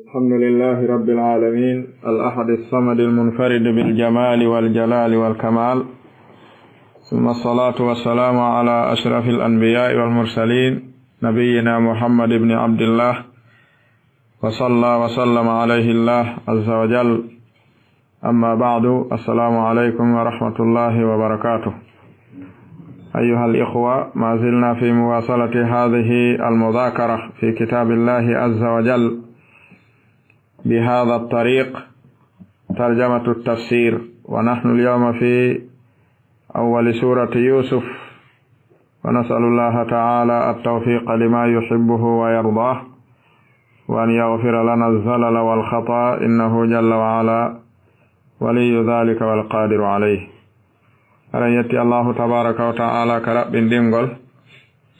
الحمد لله رب العالمين الأحد الصمد المنفرد بالجمال والجلال والكمال، ثم الصلاة والسلام على أشرف الأنبياء والمرسلين نبينا محمد بن عبد الله، وصلى وسلم عليه الله عز وجل. أما بعد، السلام عليكم ورحمة الله وبركاته. أيها الإخوة، ما زلنا في مواصلة هذه المذاكرة في كتاب الله عز وجل بهذا الطريق، ترجمة التفسير، ونحن اليوم في أول سورة يوسف، ونسأل الله تعالى التوفيق لما يحبه ويرضاه، وأن يغفر لنا الزلل والخطأ، إنه جل وعلا ولي ذلك والقادر عليه. أن يتي الله تبارك وتعالى كرب دينغول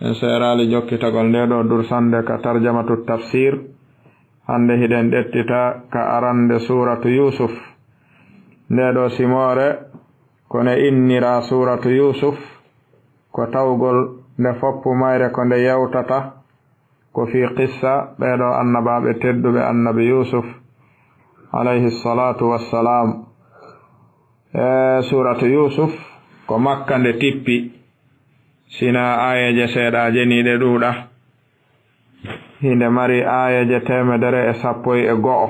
إن سيرالي جوكي تقول ندو درسان دك ترجمة التفسير. hande hiɗen ɗettita ka arande suratu yusuf. ndeɗo simore kone innira suratu yusuf ko tawgol nde foppu mayre ko nde yewtata ko fi qissa ɓeɗo annabaɓe tedduɓe annabi yusuf alayhi salatu wassalam. suratu yusuf ko makka nde tippi, sina ayeje seeɗaje niɗe ɗuuɗa. hinde mari ayaje 111.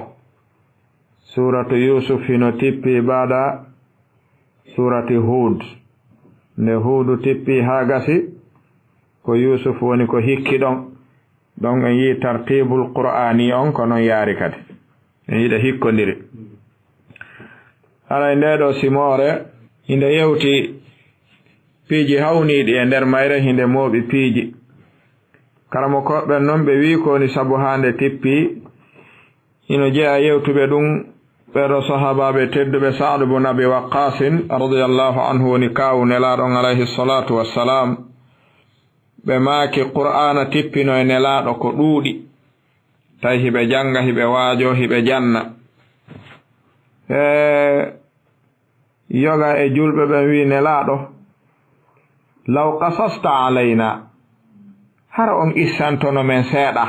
suratu yusuf hino tippi baada surati hud. nde hudu tippi ha gasi ko yusuf woni ko hikki ɗon en yi tartibul qur'ani on ko non yaari kadi en yiɗa hikkodiri. alay ndeɗo simore hinde yewti piiji hawniɗi e nder mayre, hinde mooɓi piiji. karamo koɓɓe noon ɓe wi koni sabu hande tippi ino jeeya yewtuɓe ɗum ɓeɗo sahabaɓe tedduɓe Sa'd ibn Abi Waqqas radiyallahu anhu woni kawu nelaɗon alayhi salatu wassalam. ɓe maaki qur'ana tippino e nelaɗo ko ɗuuɗi, tawi hiɓe janga, hiɓe waajo, hiɓe janna. yoga e julɓe ɓe wi nelaɗo, law qasasta alayna, hara on issantono men seeɗa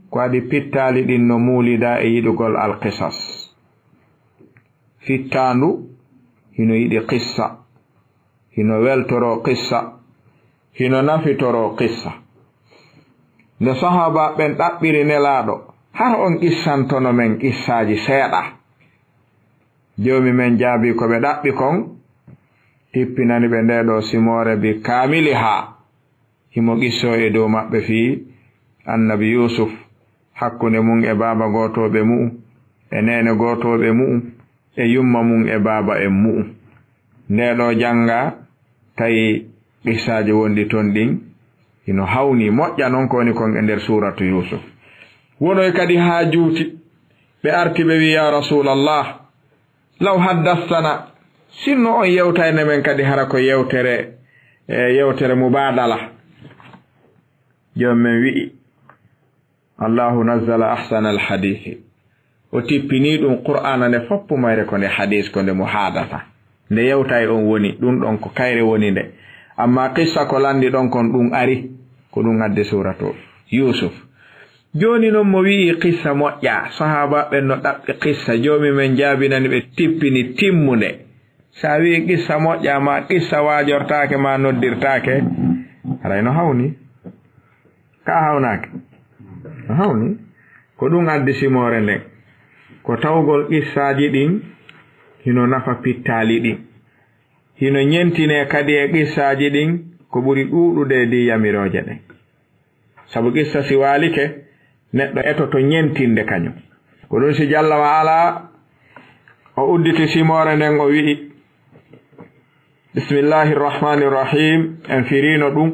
ko waɗi pittali ɗin no muulida e yiɗugol alqisas. fittandu hino yiɗi qissa, hino weltoro qissa, hino nafitoro qissa. nde sahaba ɓen ɗaɓɓiri nelaɗo, hara on issantono men qissaji seeɗa. jomi men jaabi ko ɓe ɗaɓɓi kon, tippinani ɓe ndeɗo simore bi kamili ha himo qisso e dow maɓɓe fi annabi yusuf, hakkunde mum e baaba gotoɓe mu'um, e nene gotoɓe mu'um, e yumma mum e baaba en mu'um. ndeɗo janga tawi qissaji wondi ton ɗin hino hawni moƴƴa noon ko woni kon e nder suratu yusuf. wonoy kadi ha juuti ɓe arti ɓe wi ya rasulallah, law haddastana, sinno on yewtayne men kadi hara ko yewtere mubadala. joom men wi'i allahu nazzala ahsana alhadithi, o tippini ɗum qur'ana nde foppu mayre ko nde hadis, ko nde muhadata, nde yewtay on woni ɗum ɗon ko kayre woni nde. amma qissa ko landi ɗon kon ɗum ari ko ɗum adde suratu yusuf. joni noon mo wi'i qissa moƴƴa, sahaba ɓen no ɗaɓɓi qissa, jomi men jaabinani ɓe tippini timmunde. sa wi qissa moƴƴa ma qissa wajortake ma noddirtake, arayno hawni ka hawnake hawni ko ɗum addi simore nden, ko tawgol qissaji ɗin hino nafa pittali ɗin, hino ñentine kadi e qissaji ɗin ko ɓuri ɗuɗude di yamiroje ɗen. sabu qissa si walike neɗɗo etoto ñentinde kañum. ko ɗum si jalla wa ala o udditi simore nden o wi'i bismillahi rrahmani rrahim, en firino ɗum.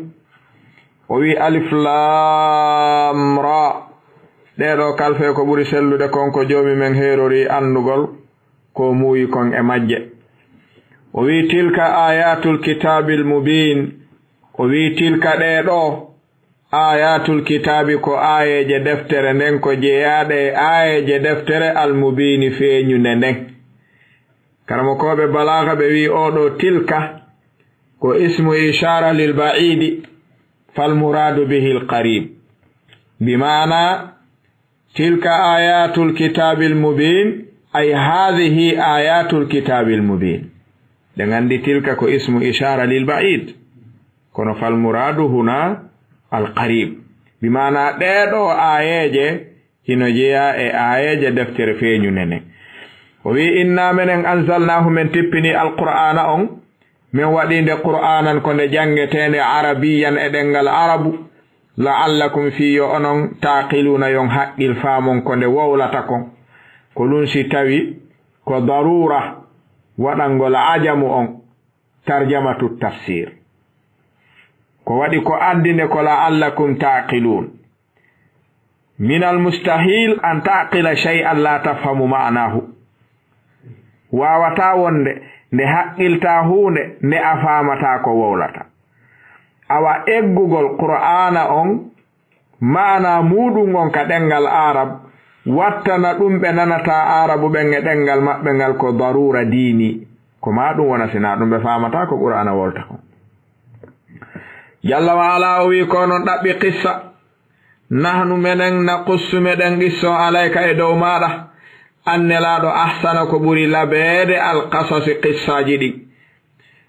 o wi alif lam ra, ɗeɗo kalfe ko ɓuri sellude kon ko jomi men herori andugol ko muuyi kon e majje. o wi tilka ayatul kitabil mubin, o wi tilka ɗeɗo ayatul kitabi ko ayeje deftere nden, ko jeeyaɗe ayeje deftere almubini feeñunde nden. karamo koɓe balaga ɓe wi oɗo tilka ko ismu ishara lil ba'idi, fal muradu bihi al qarib, bimana تلك آيات الكتاب المبين أي هذه آيات الكتاب المبين لأن تلك كو اسم إشارة للبعيد كون فالمراد هنا القريب بمعنى ديدو آيات هنا جيا آيات دفتر فينيو نene وي إنا من أنزلناه من تبني القرآن أن من ودين القرآن كون جانجتين عربيا إدنغ العرب لعلكم فيه أنهم تعقلون يوم حق الفامون كون وولتكم كلون ستوي كضرورة ودنغ العجم أن ترجمة التفسير كوادي كو أندين كو لعلكم تعقلون من المستحيل أن تعقل شيئا لا تفهم معناه wawata wonde nde haqqilta hunde nde a famata ko wowlata awa eggugol qur'ana on maana muɗum on ka ɗengal arab wattana ɗum ɓe nanata arabu ɓen e ɗengal maɓɓe ngal ko darura dini ko ma ɗum wona sina ɗum ɓe famata ko qur'ana wolta kon jalla wa ala o wi ko non ɗaɓɓi qissa nahnu menen naqussu meɗen qisso alayka e dow maɗa annelaɗo ahsana ko ɓuri labeede alqasasi qissaji ɗi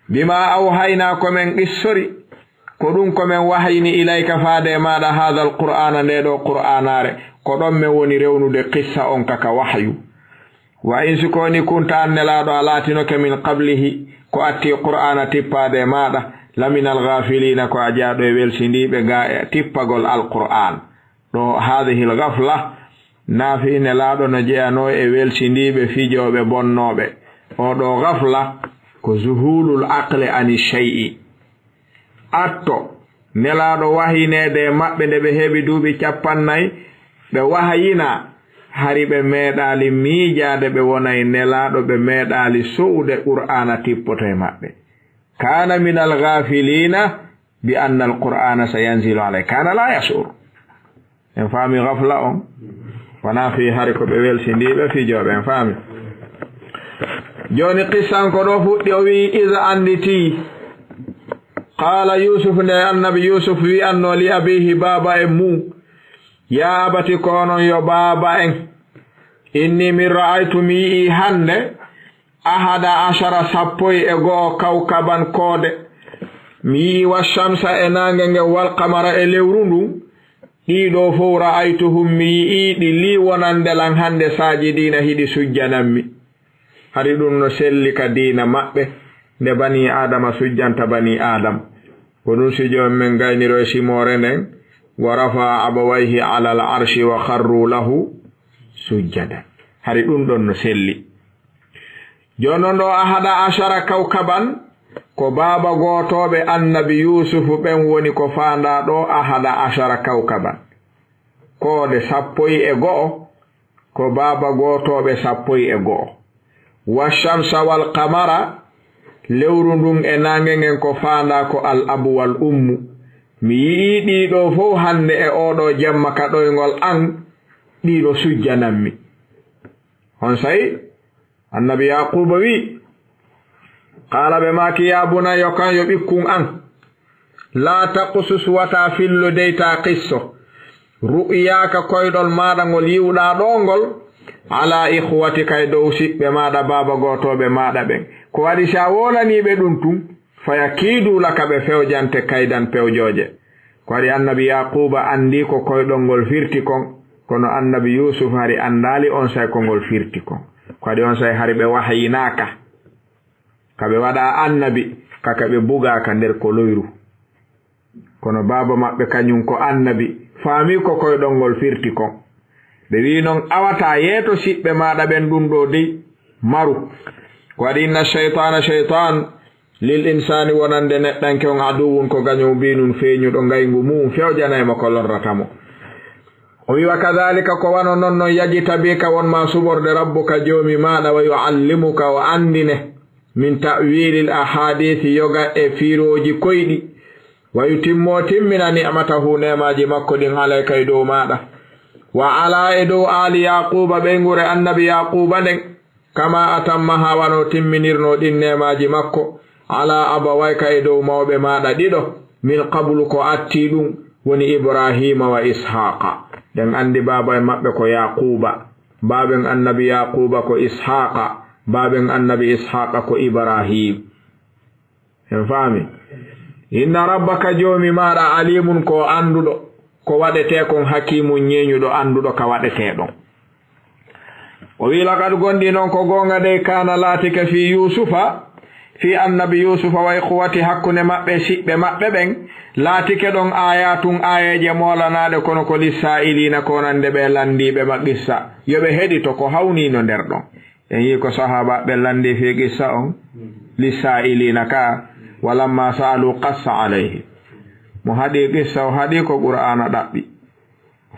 bima awhayna komen qissori ko ɗum komen wahayni ilayka faade maɗa hada alqur'ana nde ɗo qur'anare ko ɗon men woni rewnude qissa on kaka wahyu wa in sikoni kunta annelaɗo a latinoke min qablihi ko atti qur'ana tippade maɗa lamina alghafilina ko a jaaɗo e welsindiɓe ga e tippagol alqur'an ɗo hadihi alghafla naafi nelaaɗo no jeyano e welsindiɓe fijoɓe bonnoɓe oɗo gafla ko zuhulul aqle ani shay'i atto nelaaɗo wahinede maɓɓe nde ɓe heɓi duuɓi 40 ɓe wahayina hari ɓe meeɗali miijade ɓe wonay nelaaɗo ɓe meeɗali so'ude qur'ana tippoto e maɓɓe kana min alghafilina bi anna alqur'ana sayanzilu alay kana la yashur en faami gafla on wana fi hari ko ɓe welsindiɓe fijoɓe en faami joni qissan ko ɗo fuɗɗi o wi iza anditi qala yusuf nde annabi yusuf wi anno li abihi baba en mum ya abati konon yo baba en inni min ra'aytu mi yi'i hande ahada ashara 11 kawkaban koode mi yi'i washamsa e nange nge wal qamara e lewru ndun ɗiɗo fof ra'aytuhum mi yi'iɗi li wonandelan hande sajidina hiɗi sujjananmi hari ɗum no selli ka diina maɓɓe nde bani adama sujjanta bani adam ko ɗum sijo men gayniro e simore nden wa rafa abawayhi ala al arshi wa kharru lahu sujjada hari ɗum ɗon no selli jonon ɗo ahada ashara kawkaban ko baba gotoɓe annabi yusufu ɓen woni ko faanda ɗo ahada ashara kawkaban koode 11 ko baba gotoɓe 11 washamsa wal qamara lewru ndun e nange ngen ko faanda ko al abu wal ummu mi yi'i ɗiɗo fof hande e oɗo jemma ka ɗoygol an ɗiɗo sujjananmi on sayi annabi yaquba wi qala ɓe maki ya bunayya kan yo ɓikkun an la taqsus wata fillo deyta qisso ru'yaka koyɗol maɗa ngol yiwɗa ɗo ngol ala ikhwatika e dow siɓɓe maɗa baba gotoɓe maɗa ɓen ko waɗi sa wolaniɓe ɗum tun faya kiidu laka ɓe fewjante kaydan pewjoje ko waɗi annabi yaquba andi ko koyɗol ngol firti kon kono annabi yusuf hari andali on say ko ngol firti kon ko waɗi on say hari ɓe wahayinaka kaɓe waɗa annabi kaka ɓe bugaka nder ko loyru kono baba maɓɓe kañum ko annabi faami ko koyɗol ngol firti kon ɓe wi noon awata yeeto siɓɓe maɗa ɓen ɗum ɗo dey maru ko waɗi inna cheytan lil insani wonande neɗɗanke on aduwun ko gaño mbinum feeñuɗo ngaygu mum fewjanaymo ko lorratamo o wi wa kadhalika ko wano noon noon yajitabika wonma suɓorde rabbuka joomi maɗa wa yuallimuka o andine min ta'wilil ahadithi yoga e firoji koyɗi wa yutimmo timmina ni'matahu nemaji makko ɗin alayka e dow maɗa wa ala e dow ali yaquba ɓeygure annabi yaquba nden kama atammaha wano timminirno ɗin nemaji makko ala abawayka e dow mawɓe maɗa ɗiɗo min qablu ko atti ɗum woni ibrahima wa ishaqa den andi baba e mabbe ko yaquba baben annabi yaquba ko ishaqa baben annabi ishaqa ko ibrahim en fami inna rabbaka jomi mara alimun ko andudo ko wadete kon hakimun nyenyudo andudo ka wadete don o wi laqad gondi non ko gonga de kana latika fi yusufa fi annabi yusufa wa ikhwati hakkune mabbe sibbe mabbe ben latike don ayatun ayaje molanade kono ko lisailina ko nande be landibe magissa yobe hedi to ko hawni no der don en yi ko sahaba be landi fi gissa on lisailina ka walamma salu qassa alayhi mo hadi gissa o hadi ko qur'ana dabbi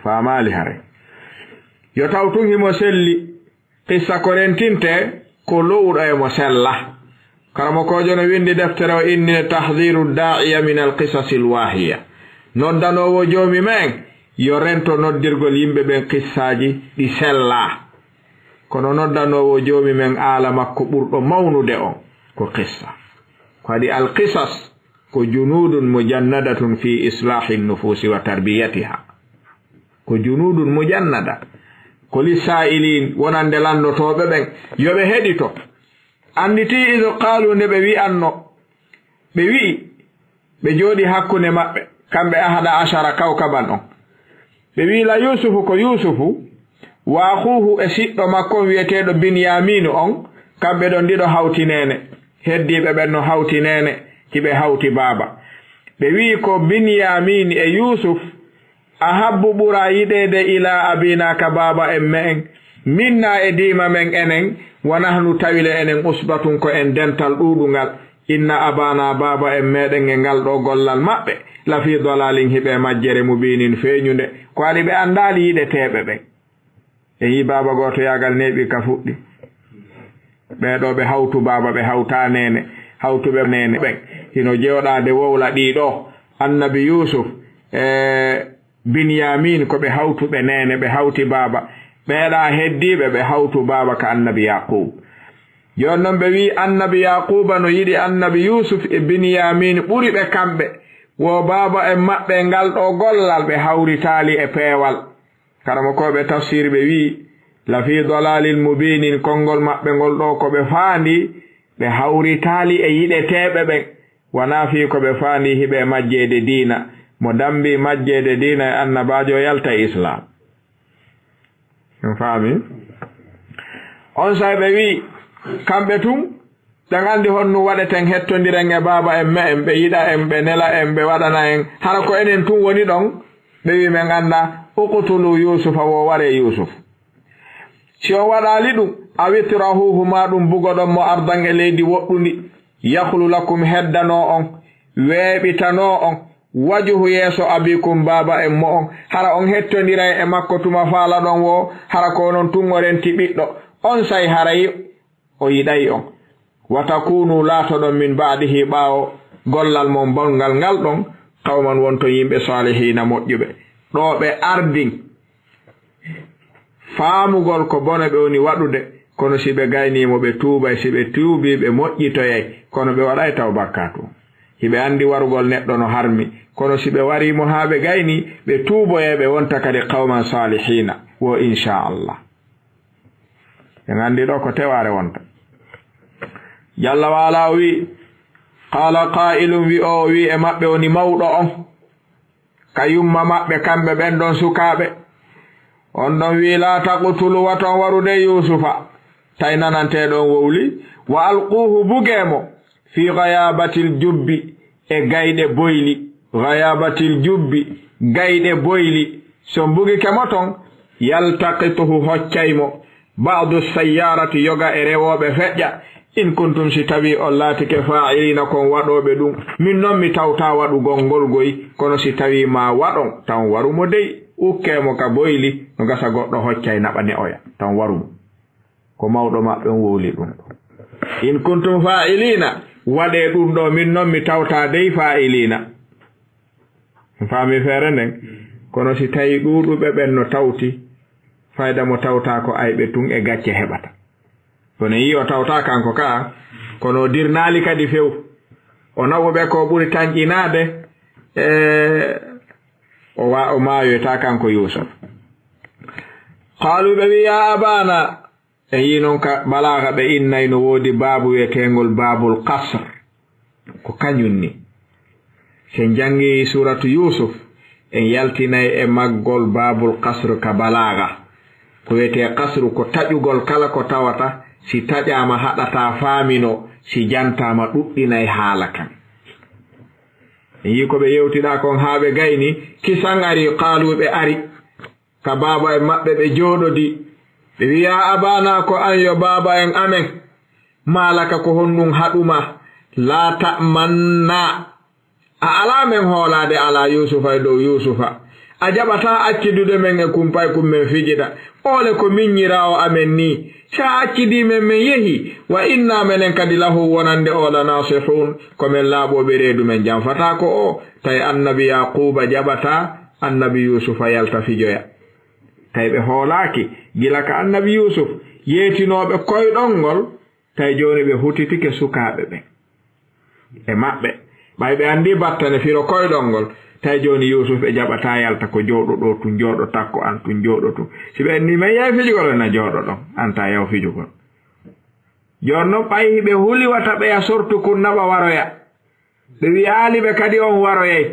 faamali hare yo tawtun himo selli qissa korentinte ko lowdo e mo sella karamo ko jono windi deftere o inni tahdhiru da'iya min al-qisas al-wahiya noddanowo jomi men yo rento noddirgol yimbe ben qissaaji di sella kono noddanowo jomi men ala makko burdo mawnude on ko qissa ko di al-qisas ko junudun mujannadatun fi islahi an-nufus wa tarbiyatiha ko junudun mujannada ko lisailin wonande landotobe ben yobe hedito anditi izo qalu ne be wi anno be wi be jodi hakkune mabbe kambe ahada ashara kawkaban on be wi la yusufu ko yusufu wa akhuhu e siddo makko wiyetedo binyamin on kambe don dido hawtinene heddibe ben no hawtinene kibe hawti baba be wi ko binyamin e yusuf ahabbu burayide ila abina ka baba emmen minna e dima men enen wa nahnu tawile enen usbatun ko en dental dudungal inna abana baba en meden e ngal do gollal mabbe la fi dalalin hibe majjere mubinin feñunde ko ali be andali yide tebe be e yi baba goto yagal nebi ka fuddi be do be hawtu baba be hawta nene hawtu be nene ben hino jewdade wowla di do annabi yusuf binyamin ko be hawtu be nene be hawti baba beeda heddibe be hawtu baba ka annabi yaqub jonnon be wi annabi yaqub no yidi annabi yusuf e binyamin buri be kambe wo baba e mabbe ngal do gollal be hawritali e peewal karamo ko be tafsir be wi la fi dalalil mubinin kongol mabbe ngol do ko be faandi be hawritali e yide tebe be wana fi ko be faandi hibe majjede diina mo dambi majjede diina e annabajo yalta islam en faami on saybe wi kambe tum dangandi honnu wadeten hettondiren e baba en me en be yida en be nela en be wadana en hara ko enen tum woni don be wi men ganda uqtulu yusufa wo ware yusuf si o wadali dum awitrahu huma dum bugodon mo ardange leydi woddundi yakhlu lakum heddano on weebitano on wajuhu yeso abikum baba en mo on hara on hettondira e makko tuma faala don wo hara ko non tungoren tibiddo on say haray o yidai on watakunu latodon min ba'dihi baawo gollal mon bongal ngal don qawman wonto yimbe salihina mojjube do be ardin faamugol ko bono be woni wadude kono sibe gayni mo be tuuba sibe tuubi be mojjitoyay kono be wadai tawbakkatu hibe andi warugol neddo no harmi kono sibe wari mo habe gayni be tuuboyebe wonta kadi qawman salihina wo insha Allah en andi do ko teware wonta jalla wala wi qala qa'ilun wi o wi e mabbe woni mawdo on kayumma mabbe kambe ben don sukabe on don wi la taqtulu waton warude yusufa taynanante don wowli wa alquhu bugemo fi ghayabatil jubbi e gayde boyli ghayabatil jubbi gayde boyli so mbugi kemoton yaltaqituhu hoccaymo ba'du sayyarati yoga e rewobe fejja in kuntum si tawi on laatike fa'ilina kon wadobe dum min non mi tawta wadu gongol goy kono si tawi ma wadon tan warumo dey ukkemo ka boyli no gasa goddo hoccay nabane oya tan warumo ko mawdo mabbe wowli dum in kuntum fa'ilina wade dum do min non mi tawta dey fa'ilina faami fere nden kono si tawi dudube ben no tawti fayda mo tawta ko aybe tun e gacce hebata kono yi o tawta kanko ka kono dirnali kadi few o nawobe ko buri tanjinade o maayo ta kanko yusuf qalu ɓe ya abana e yinon ka balaga ɓe innay no woodi baabu wiyetengol babul qasr ko kañum ni sen jangi suratu yusuf en yaltinay e maggol babul qasr ka balaga ko wiyete qasru ko taƴugol kala ko tawata si taƴama haɗata faamino si jantama ɗuɗɗinay haala kan en yi ko ɓe yewtiɗa kon haa ɓe gayni kisan ari qaaluɓe ari ka baaba en maɓɓe ɓe jooɗodi ɓe wiya abana ko an yo baaba en amen malaka ko honɗum haɗuma la ta'manna a ala men hoolade ala yusufa e dow yusufa a jaɓata accidude men e kumpay kum men fijiɗa ole ko miññirawo amen ni sa accidi men men yehi wa inna menen kadi lahu wonande ola nasihun komin laaɓoɓe reedu men janfata ko o tawi annabi yaquba jaɓata annabi yusufa yalta fijoya tawi ɓe hoolaki gila ka annabi yusuf yeetinoɓe koyɗol ngol tawi joni ɓe hutitike sukaɓe ɓen e maɓɓe ɓay ɓe andi battane firo koyɗol ngol tawi joni yusuf ɓe jaɓata yalta ko jooɗo ɗo tun jooɗo takko an tun jooɗo tun si ɓe anni men yahi fijugol ena jooɗo ɗon anta yaw fijugol joni noon ɓayi ɓe huliwata ɓeya sortu kun naɓa waroya ɓe wiyaaliɓe kadi on waroyay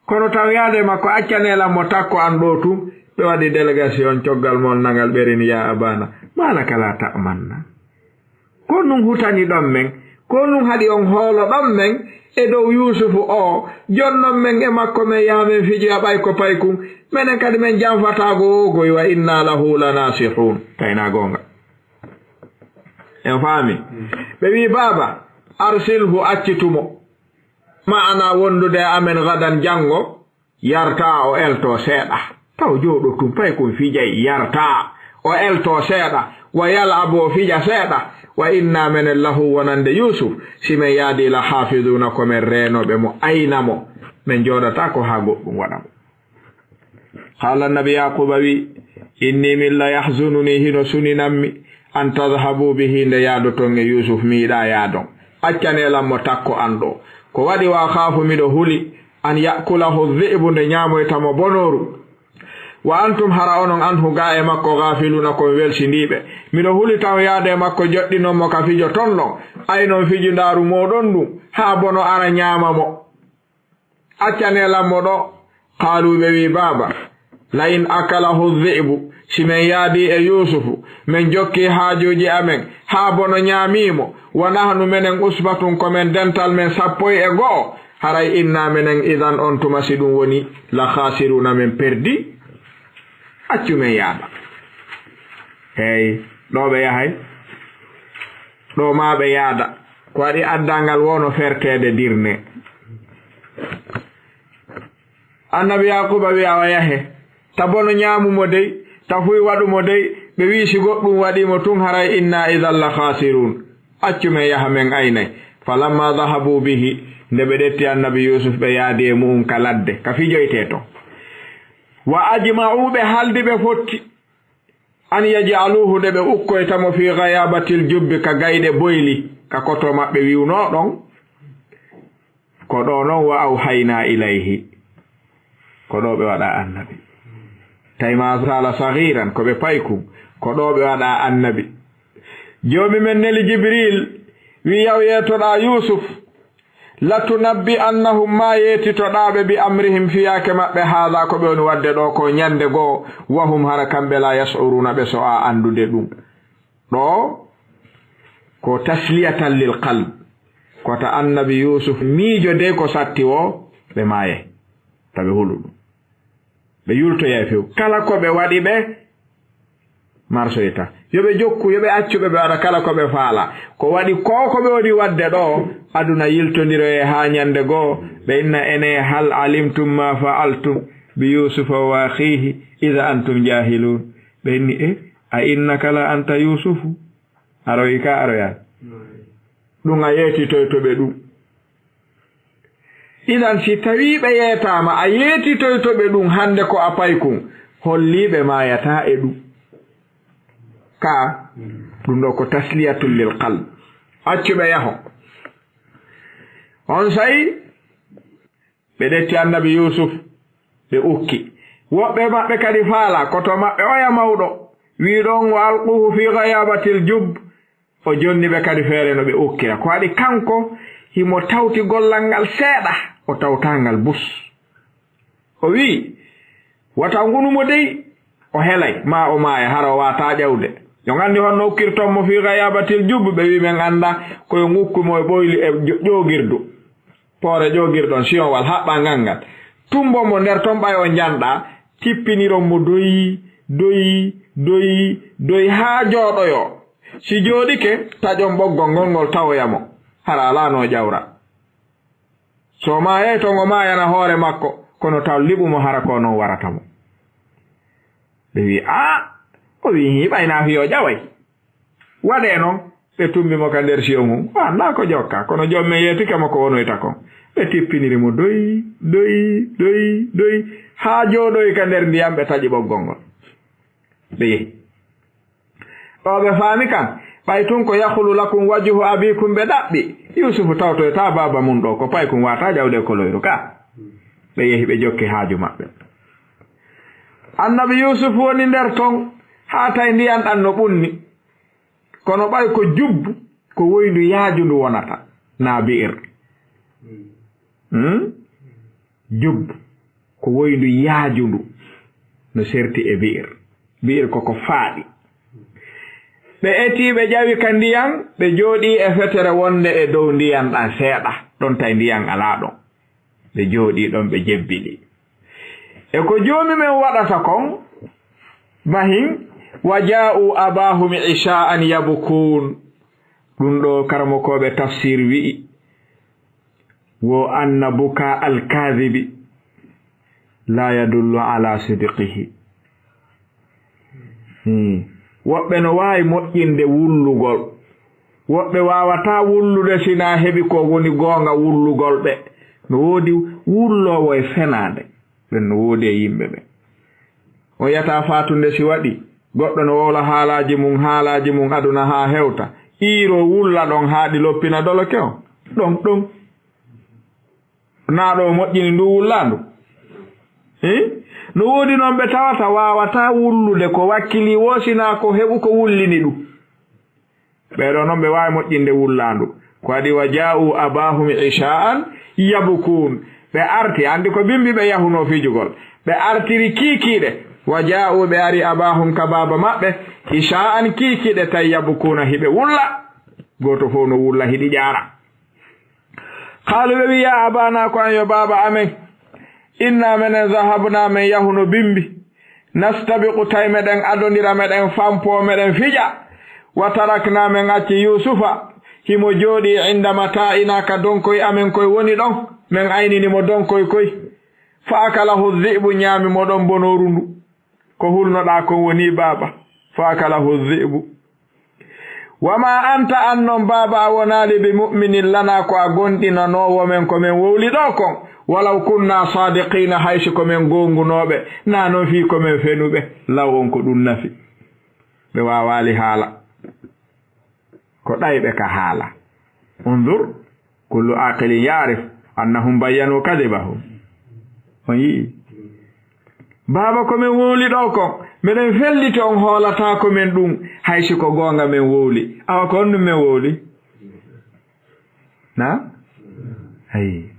kono taw yaade makko accanelanmo takko an ɗo tun ɓe waɗi délégation coggal mon nangal ɓerini ya abana malaka la ta'manna ko nun hutani ɗon men ko nun haɗi on hoolo ɗon men e dow yusufu o jonnon men e makko men yamen fijoya ɓay ko pay kum menen kadi men janfatago ogoy wa inna lahu lanasihun kayna gonga en faami ɓe wi baba arsilhu accitumo ma'ana wondude amen gadan jango yarta o elto seeɗa taw jooɗo tum pay kon fijay yarta o elto seeɗa wa yal'abo fija seeɗa wa inna menen lahu wonande yusuf simen yaadi la hafiduna komin reenoɓe mo aynamo min jooɗata ko haa goɗɗum waɗamo haala nabi yaquba wi inni min la yahzununi hino suninanmi an tadhabu bihi nde yaadoton e yusuf miiɗa yaadon accanelanmo takko an ɗo ko waɗi wa khaafu miɗo huli an yakulahu dhi'bu nde ñaamoytamo bonoru wa antum hara onon anhu ga e makko gafiluna kon welsindiɓe miɗo huli taw yaade e makko joɗɗinonmo ka fijo ton ɗon aynon fiji ndaaru moɗon ɗum haa bono ara ñaama mo accanelanmo ɗo qaaluɓe wi baba la in akalahu dhi'bu simen yaadi e yusufu min jokki haajuji amen haa bono ñaamimo wa nahnu menen usbatun komin dental men 11 haray inna menen idan on tuma si ɗum woni la khasiruna men perdi accu men yaada hey ɗo ɓe yahay ɗo ma ɓe yaada ko waɗi addangal wono fertede dirne annabi yaquba wi awa yahe ta bono ñaamumo dey ta fuy waɗumo dey ɓe wi si goɗɗum waɗimo tun haray inna idan la khasirun accu men yaha men aynay falamma dhahabu bihi nde ɓe ɗetti annabi yusuf ɓe yaadi e mu'um ka ladde ka fijoyte to wa ajma'u ɓe haldi ɓe fotti an yaj'aluhu de ɓe ukkoytamo fi ghayabatil jubbi ka gayɗe boyli ka koto maɓɓe wiwno ɗon ko ɗo noon wa awhayna ilayhi ko ɗo ɓe waɗa annabi tawi ma sala sahiran ko ɓe paykum ko ɗo ɓe waɗa annabi joomi men neli jibril wi yaw yetoɗa yusuf latunabbi annahum ma yetitoɗaɓe bi amrihim fiyake maɓɓe haala ko ɓe woni wadde ɗo ko ñande goo wahum hara kamɓe la yash'uruna ɓe so a andude ɗum ɗo ko tasliyatan lil qalb kota annabi yusuf miijo de ko satti o ɓe maaye taɓe hulu ɗum ɓe yultoya few kala ko ɓe waɗi ɓe marsoyta yoɓe jokku yoɓe accuɓe ɓe waɗa kala ko ɓe faala ko waɗi ko ɓe woni wadde ɗo aduna yiltodiro e ha ñande goo ɓe inna ene hal alimtum ma fa'altum bi yusufa wa akhihi idha antum jahilun ɓe inni a innaka la anta yusufu aroyi ka aroya ɗum a yeetitoytoɓe ɗum idan si tawi ɓe yeetama a yeetitoytoɓe ɗum hande ko a paykum holliɓe mayata e ɗum ka ɗum ɗo ko tasliyatul lil qalb accuɓe yaho on sayi ɓe ɗetti annabi yusuf ɓe ukki woɓɓe maɓɓe kadi faala koto maɓɓe oya mawɗo wi ɗon wa alquhu fi ghayabatil jubb o jonni ɓe kadi feere no ɓe okkira ko waɗi kanko himo tawti gollal ngal seeɗa o tawtangal bus o wi wata ngunumo dey o helay ma o maaya hara o wata ƴawde yo gandi honno okkirtonmo fi ghayabatil jubb ɓe wi men anda koye ngukkumo e ɓoyli e ƴogirdu poore ƴogirɗon siyowal haɓɓa ngal ngal tumbomo nder ton ɓay o janɗa tippiniron mo doyi haa jooɗoyo si jooɗike taƴon ɓoggol ngol tawoyamo hara alano ƴawra so maayay to ngo maayana hoore makko kono taw liɓumo hara ko noon waratamo ɓe wi o wi hiɓayna fiyo ƴaway waɗe noon ɓe tumbimo ka nder siyo mum anda ko jokka kono jommen yeetikemo ko wonoyta kon ɓe tippinirimo doyi haa jooɗoy ka nder ndiyam ɓe taƴi ɓoggol ngol ɓe yehi ɗo ɓe faami kan ɓay tun ko yahulu lakum wajhu abikum ɓe ɗaɓɓi yusufu tawtoyta baba mum ɗo ko pay kum wata ƴawde koloyru ka ɓe yehi ɓe jokki haaju maɓɓe annabi yusufu woni nder ton haa tay ndiyan ɗan no ɓunni kono ɓay ko jubbu ko woyndu yaaju ndu wonata na bi'ir jubbu ko woyndu yaaju ndu no serti e bi'ir koko faaɗi ɓe eti ɓe ƴawi ka ndiyan ɓe jooɗi e fetere wonde e dow ndiyan ɗan seeɗa ɗon tay ndiyan alaa ɗon ɓe jooɗi ɗon ɓe jebbili e ko joomi men waɗata kon mahin wa ja'u abahum isha'an yabkun ɗum ɗo karmokoɓe tafsir wi'i wo anna buka alkadhibi la yadullu ala sidqihi woɓɓe no waawi moƴƴinde wullugol woɓɓe waawata wullude sina heɓi ko woni goonga wullugol ɓe no woodi wullowo e fenaande ɓen no woodi e yimɓe ɓe o yata faatunde si waɗi goɗɗo no wowla haalaaji mum aduna haa hewta iiro wulla ɗon haaɗi loppina doloke o ɗon naa ɗo moƴƴini ndu wullaandu no woodi noon ɓe tawata waawata wullude ko wakkili woosina ko heɓu ko wullini ɗum ɓeeɗo noon ɓe waawi moƴƴinde wullaandu ko waɗi wa ja'u abahum isha'an yabkun ɓe arti andi ko bimbi ɓe yahuno fijugol ɓe artiri kiikiiɗe wa ja'u ɓe ari abahum ka baaba maɓɓe isha'an kiikiiɗe tay yabkuna hiɓe wulla gooto fof no wulla hiɗi ƴaara haalu ɓe wi ya abana ko an yo baaba amen inna menen zahabna men yahuno bimbi nastabiqu tay meɗen adondira meɗen fampo meɗen fija wa tarakna men acci yusufa himo jooɗi inda mata'ina ka donkoy amen koye woni ɗon men ayninimo donkoy koy fa akalahu dhi'bu ñaamimo ɗon bonoru ndu ko hulnoɗa kon woni baaba fa akalahu dhi'bu wama anta an non baaba a wonali bi mu'minin lana ko a gonɗinanowo men ko men wowli ɗo kon walaw kunna sadiqina haysi ko men gongunoɓe na noon fi ko men fenuɓe law on ko ɗum nafi ɓe wawali haala ko ɗayɓe ka haala undur kullu aqilin yarif annahum bayyanu kadibahum on yii baaba ko men wowli ɗo kon meɗen felliti on hoolata ko men ɗum haysi ko goonga men wowli awa ko honɗum men wowli na ayi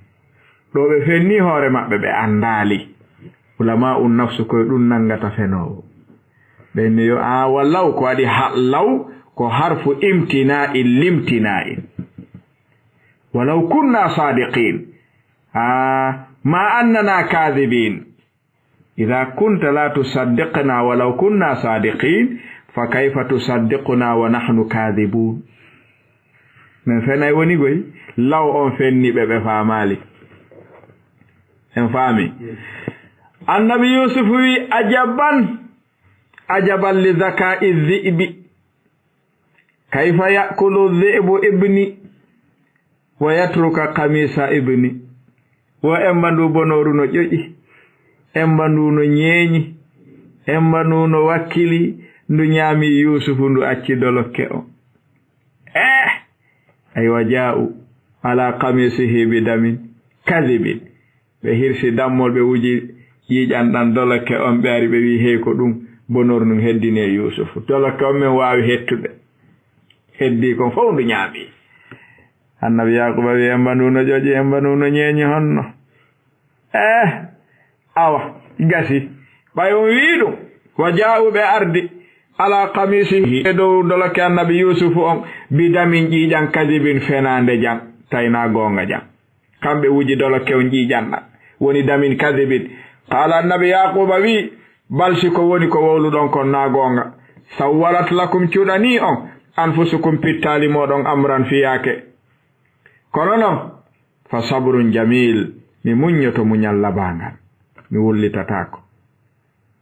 ɗo ɓe fenni hoore maɓɓe ɓe andaali ulama un nafsu koye ɗum nangata fenowo ɓenni yo wallaw ko waɗi law ko harfu imtina'in limtina'in walaw kunna sadiqin ma annana kadhibin idha kunta la tusaddiqna walaw kunna sadiqin fa kayfa tusaddiquna wa nahnu kadhibun men fenay woni goy law on fenni ɓe faamali en faami annabi yusuf wi ajaban li zaka'i dhi'bi kayfa ya'kulu dhi'bu ibni wa yatruka qamisa ibni wo embandu bonoru no ƴoƴi embandu no ñeeñi embandu no wakkili ndu ñaami yusufu ndu acci dolokke o aywa ja'u ala qamisihi bidamin kadhibin ɓe hirsi dammol ɓe wuji yiƴanɗan dolokke on ɓe ari ɓe wi hey ko ɗum bonor nun heddine Yusufu dolaka men waawi hettude heddi kon fof ndu ñaami annabi yaquba wi embanuno joji embanuno ñeeñi honno awa gasi ɓay on wii ɗum wa jaa'uɓe ardi ala kamisihi e dow dolake annabi Yusufu on bidamin ƴiiƴan kadibin fenande jang tayna goonga jang kamɓe wuji dolake on ƴiiƴanɗa woni damin kadibin qala annabi yaquba wi balsi ko woni ko wowluɗon kon na goonga sawwalat lakum cuɗani on anfusukum pittali moɗon amran fiyake kono noon fa sabrun jamil mi muññoto muñal labangal mi wullitatako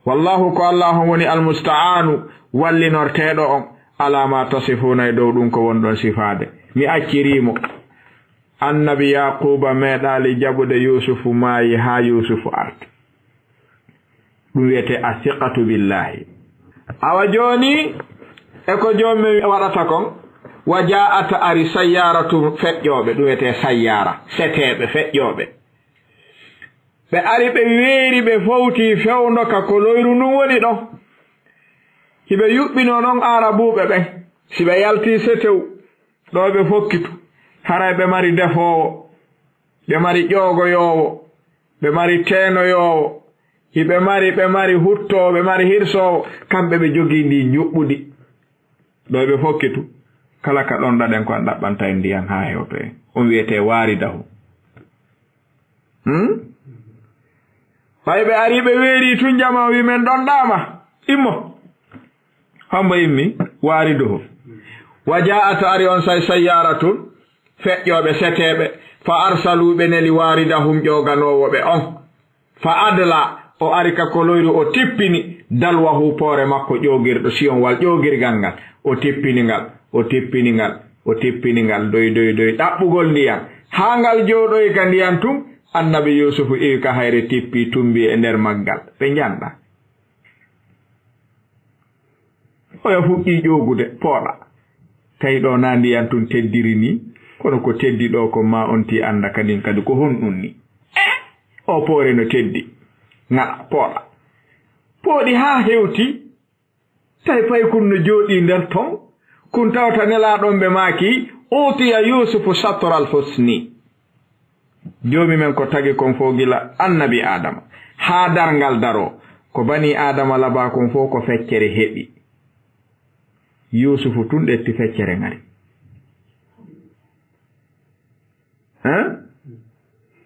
wallahu ko allah on woni almusta'anu wallinorteɗo on ala ma tasifuna e dow ɗum ko wonɗon sifade mi accirimo annabi yaquba meeɗali jaɓude yusufu maayi ha yusufu arti ɗum wiyete asiqatu billahi awa joni eko jommi waɗata kon wa ja'ata ari sayyaratu feƴƴoɓe ɗum wiyete sayyara seteɓe feƴƴoɓe ɓe ari ɓe weeri ɓe fowti fewndo ka ko loyru ndun woni ɗon hiɓe yuɓɓino noon arabuɓe ɓen si ɓe yalti setew ɗo ɓe fokkitu haray ɓe mari defowo ɓe mari ƴoogoyowo ɓe mari teenoyowo ɓe mari huttowo ɓe mari hirsowo kamɓe ɓe jogii ndi juɓɓudi ɗo ɓe fokkitu kala ka ɗon ɗaɗen ko an ɗaɓɓanta e ndiyan haa hewto en on wiyete waaridahu ɓay ɓe ari ɓe weeri tun jama wi men ɗon ɗaama immo hombo immi waariduhu wa ja'ata ari on sayyaratun feƴƴoɓe seteɓe fa arsaluɓe neli waaridahum ƴoganowo ɓe on fa adla o ari ka koloyru o tippini dalwahu poore makko ƴogirɗo siyon wal ƴogirgal ngal o tippinigal doy ɗaɓɓugol ndiyam haa ngal jooɗoy ka ndiyam tum annabi yusufu iwi ka hayre tippi tumbi e nder maggal ɓe njanɗa oya fuɗɗi ƴogude pooɗa tawi ɗo na ndiyam tum teddiri ni kono ko teddi ɗo ko ma on ti anda kadin kadi ko honɗum ni o poore no teddi ngaɗa pooɗa pooɗi haa hewti tawi pay kun no jooɗi nder ton kun tawta nelaɗon ɓe maaki utiya yusufu satral husni joomi men ko tagi kon fof gila annabi adama haa darngal daro ko bani adama laba kon fof ko feccere heɓi yusufu tun ɗetti feccere ngari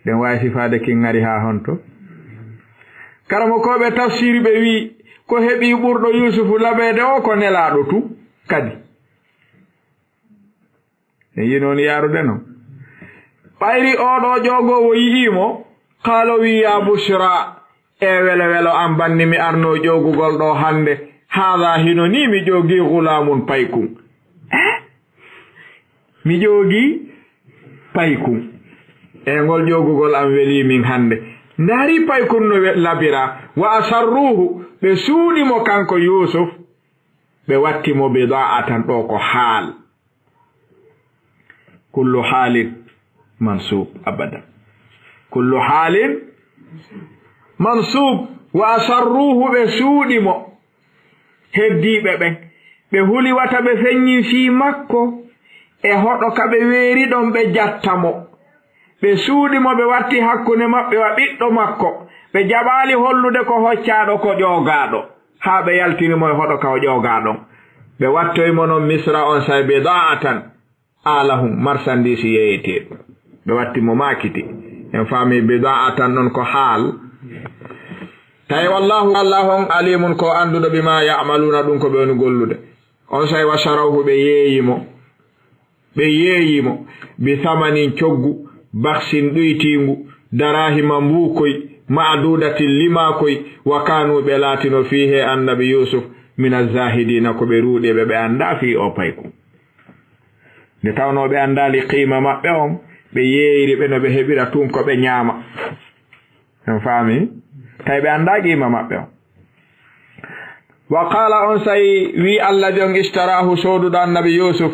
ɗen wawi sifaade kin ngari haa honto karamo koɓe tafsiri ɓe wi ko heɓi ɓurɗo yusufu laɓede o ko nelaɗo tu kadi e yinoni yarude noon ɓayri oɗo ƴogowo yi'imo kaalo wi ya bushra e welo am banni mi arno ƴogugol ɗo hande haala hino ni mi ƴogi gulamun paykum mi ƴogi paykum e ngol ƴogugol am weli min hande ndaari paykum no labira wa asarruhu ɓe suuɗimo kanko yusuf ɓe wattimo bida'atan ɗo ko haal kullu halin mansub abadan kullu halin mansub wa asarruhu ɓe suuɗimo heddiɓe ɓen ɓe huliwata ɓe feññi fii makko e hoɗo ka ɓe weeri ɗon ɓe jattamo ɓe suuɗimo ɓe watti hakkunde maɓɓe wa ɓiɗɗo makko ɓe jaɓaali hollude ko hoccaɗo ko ƴogaɗo haa ɓe yaltinimo e hoɗo ka o ƴogaɗon ɓe wattoymo noon misra on say bida'atan alahum marchandise yeyeteɗo ɓe wattimo makiti en faami bida'atan non ko haal tawi wallahu allah on alimun ko anduɗo bima ya'maluna ɗum ko ɓe woni gollude on say wa sharawhu ɓe yeeyimo bi thamanin coggu baksin ɗuytingu darahima mbuukoy ma'dudatin limakoy wa kanu ɓe laatino fihe annabi yusuf min azahidina ko ɓe ruuɗeɓe ɓe anda fi o payku nde tawno ɓe andali qima maɓɓe on ɓe yeeyri ɓe no ɓe heɓira tun ko ɓe ñaama en faami tawi ɓe anda qima maɓɓe on wa qala on say wi alladi on istarahu sooduɗo annabi yusuf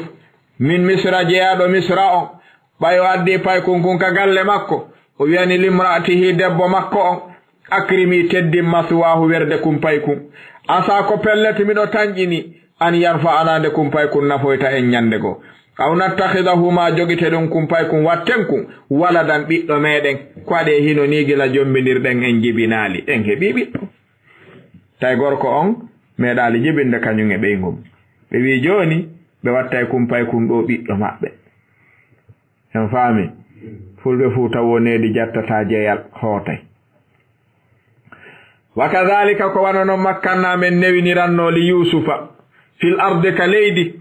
min misra jeyaɗo misra on ɓayo addi paykun kun ka galle makko o wiyani limra'atihi debbo makko on akrimi teddi maswahu werde kumpay kun asa ko pelleti mido tanjini an yarfa anande kumpay kun nafoyta en nyande go aw nattakhidahu ma jogite don kumpay kun watten kun waladan biddo meden kwade hino nigila jombindirden en jibinali en hebi biddo tay gorko on medali jibinde kanyum e beygom be wi joni be wattay kumpay kun do biddo mabbe en faami fulbe futa wonedi jattata jeyal hotay wakadhalika ko wanono makkanna men newiniranno li yusufa fil ardi kalaydi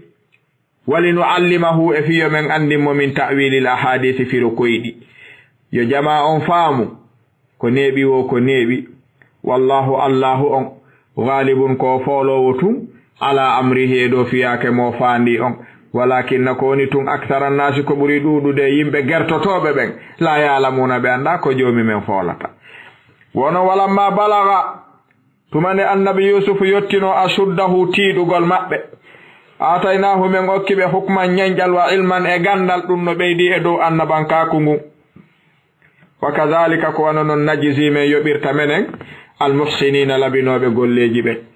walinuallimahu e fiyo men andimo min ta'wili al ahadith fi rukoydi yo jama on faamu ko nebi wo ko nebi wallahu allahu on ghalibun ko folowo tun ala amrihi do fiyake mo fandi on walakin ko ni tun akthara nasi ko buri dudude yimbe gertotobe ben la ya'lamuna be anda ko jomi men folata wono walamma balaga tumane annabi yusuf yottino ashuddahu tidugol mabbe ataynahu men okkibe hukman nyanjal wa ilman e gandal dum no beydi e do annabankaku ngu wa kadhalika ko wono non najzi men yobirta menen al muhsinina labinobe golleji be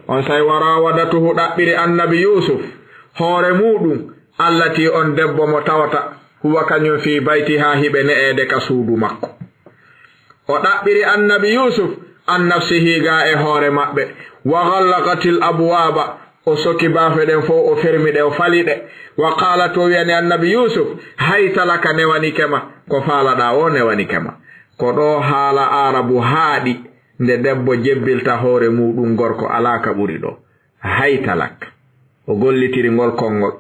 on say wara wadatuhu dabbiri annabi yusuf hore mudum allati on debbo mo tawata huwa kanyo fi baitiha hibe neede ka suudu makko o dabbiri annabi yusuf an nafsihi ga e hore mabbe wa ghallaqatil abwaba o soki bafe den fo o fermide o falide wa qala to yani annabi yusuf hayta laka newani kema ko falada o newani kema ko do hala arabu haadi nde debbo jebbilta hore mudum gorko alaka buri do hayta lak o gollitiri ngol kongol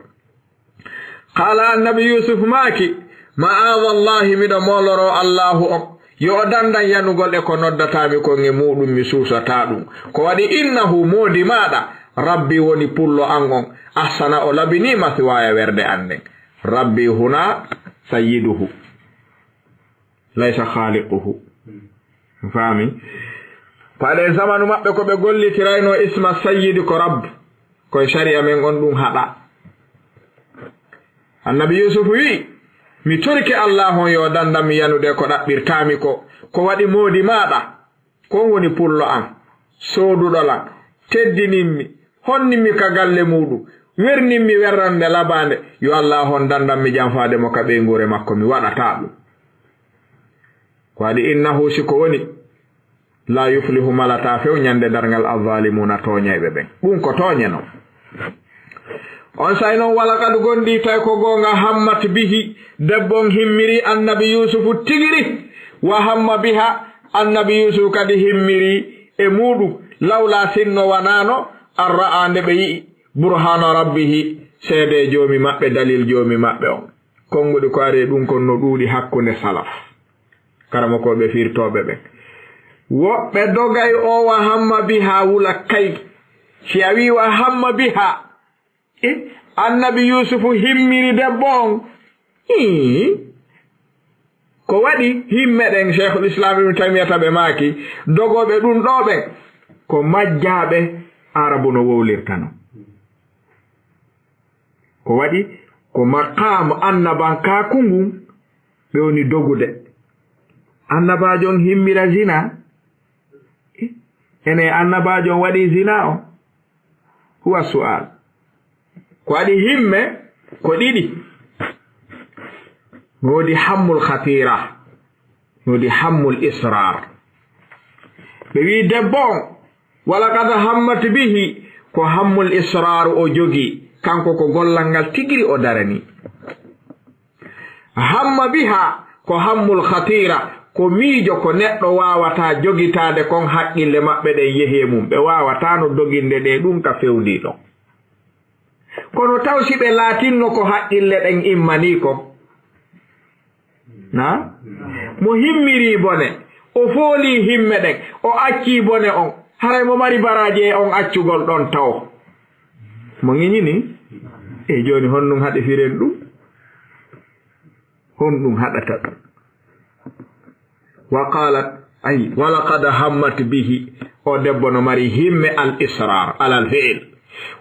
qala annabi yusuf maki ma'adha allahi mido moloro allahu o yo dandan yanugol e ko noddatami ko nge mudum mi susata dum ko wadi innahu modi mada rabbi woni pullo angon ahsana o labini maswaya werde anden rabbi huna sayyiduhu laysa khaliquhu fami pale zamanu mabbe ko be gollitirayno isma sayyid ko rabb ko sharia men on dum hada annabi yusuf wi mi torike allah yo dandam yanude ko dabbirtami ko wadi modi mada ko woni pullo am sodudo la teddinimmi honnimi ka galle mudu wernimmi werrande labande yo allah hon dandam mi janfaade mo ka be ngore makko mi wadata dum ko wadi innahu shiko woni la yuflihu malata few nyande dargal azzalimuna toñaybe ben dum ko toñeno on sayno wala kadu gondi tay ko gonga hammat bihi debbon himmiri annabi yusuf tigiri wa hamma biha annabi yusuf kadi himmiri e mudu lawla sinno wanano arra'ande be burhana rabbih sede jomi mabbe dalil jomi mabbe on kongudi ko are dum kon no duudi hakkunde salaf karamo ko be firtobe be woɓɓe dogay o wa hamma biha wula kay si a wi wa hamma biha annabi yusufu himmiri debbo on ko waɗi himmeɗen cheikhul islam ibn taymiyata ɓe maaki dogoɓe ɗum ɗo ɓen ko majjaɓe arabu no wowlirtano ko waɗi ko maqamu annabankaku ngun ɓe woni dogude annabajo on himmira zina ene annabajo wadi zina o huwa su'al ko wadi himme ko didi wodi hammul khatira wodi hammul israr be wi debbo wala kada hammat bihi ko hammul israr o jogi kanko ko gollangal tigiri o darani hamma biha ko hammul khatira ko miijo ko neddo wawata jogitaade kon haqqille mabbe den yehe mum be wawata no doginde de dum ka fewndi do kono tawsi be latinno ko haqqille den immani ko na mo himmiri bone o fooli himme den o acci bone on haray mo mari baraje on accugol don taw mo nginyini e joni honnum hade firen dum honnum hadata وقالت أي ولقد همت به ودبنا مري هم الإصرار على الفعل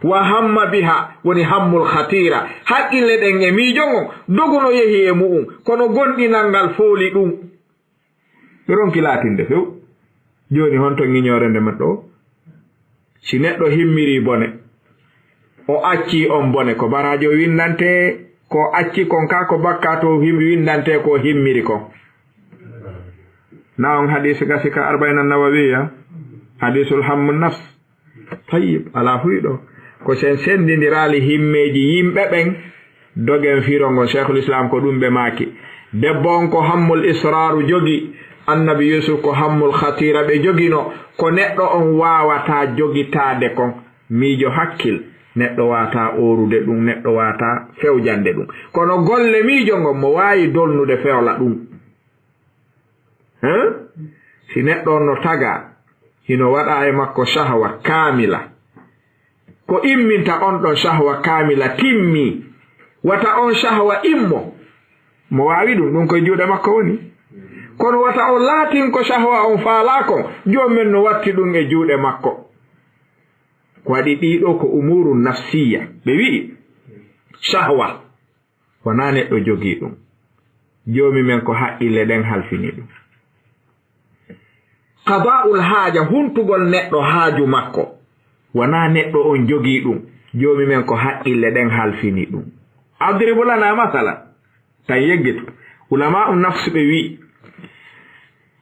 وهم بها وني هم الخطيرة حق لدن يميجون دوغنو يهي مؤون كونو غندي نانغال فولي دوم يرون كلاتين دفو joni honto ngiñore nde men ɗo si neɗɗo himmiri bone o acci on bone ko barajo windante ko acci kon ka ko bakka to windante ko himmiri kon na on hadis gasi ka arba'in an-nawawiyya hadisul hammun nafs tayyib ala huyɗo ko sen sendindirali himmeji yimɓe ɓen dogen firongo cheikhul islam ko ɗum ɓe maaki debbo on ko hammul israru jogi annabi yusuf ko hammul khatira ɓe jogino ko neɗɗo on wawata jogitade kon miijo hakkil neɗɗo wata orude ɗum neɗɗo wata fewjande ɗum kono golle miijo ngon mo wawi dolnude fewla ɗum si neɗɗo on no taga hino waɗa e makko shahwa kamila ko imminta on ɗon shahwa kamila timmi wata on shahwa immo mo wawi ɗum koye juuɗe makko woni kono wata on laatin ko shahwa on faalakon jomumen no watti ɗum e juuɗe makko ko waɗi ɗiɗo ko umuru nafsiya ɓe wi'i shahwa wona neɗɗo jogii ɗum joomi men ko haqqille ɗen halfini ɗum qada'ul haaja huntugol neɗɗo haaju makko wona neɗɗo on jogii ɗum joomi men ko haqqille ɗen halfini ɗum adribu lana masala tan yeggitu ulama nafsu ɓe wi'i